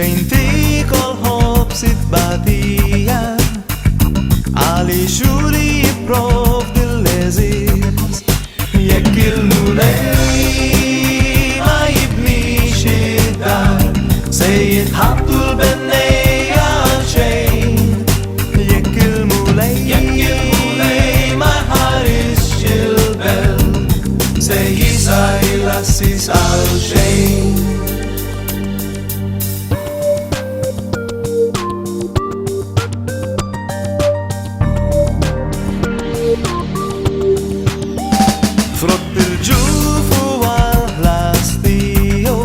Seinti kol hopsit batia Ali shuri prov dilezis Yekil mulei ma ibni shidar Seyit Abdul Benney al-Shein Yekil mulei ma Haris Shilbel Seyit Silas al-Shein Frott il-ġufu għal-ħlastiju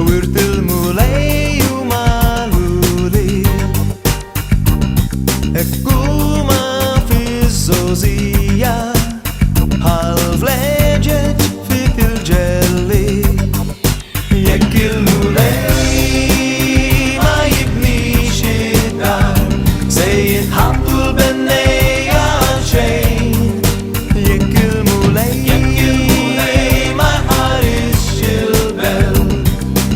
Wirt il-mulejju mal-uli Ekkuma fiż-żożija Għal-vleġeġ fit il-ġelli Jekk il-mulej ma jibnix id-dar Sejjed Abdul Benney al-Shein Jekk il-mulej ma Haris Shilbel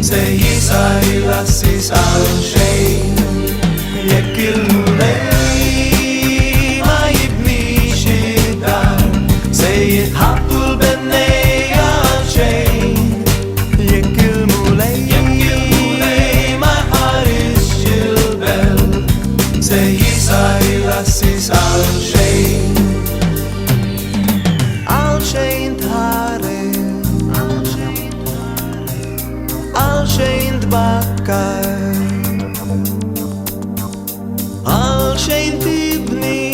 Sejjed Silas al-Shein Jekk il-mulej ma jibnix id-dar Sejjed Abdul Benney al-Shein Jekk il-mulej ma Haris Shilbel Sejjed Silas al-Shein Al-Shein tħares Al-Shein tbakkar Al-Shein tibni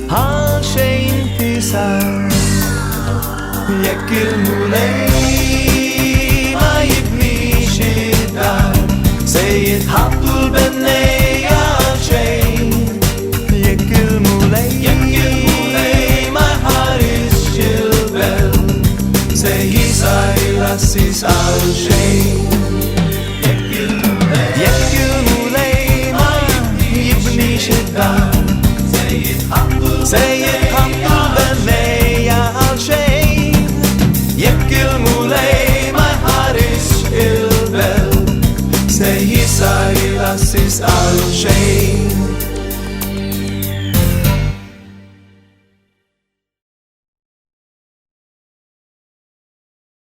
Al-Shein tisar Jekk il-mulej ma jibnix id-dar Sejjed Abdul Benney al-Shein Jekk il-mulej ma Haris Shilbel Sejjed Silas al-Shein Jekk il-mulej ma jibnix id-dar Sejjed Abdul Benney al-Shein Jekk il-mulej ma Haris Shilbel Sejjed Silas al-Shein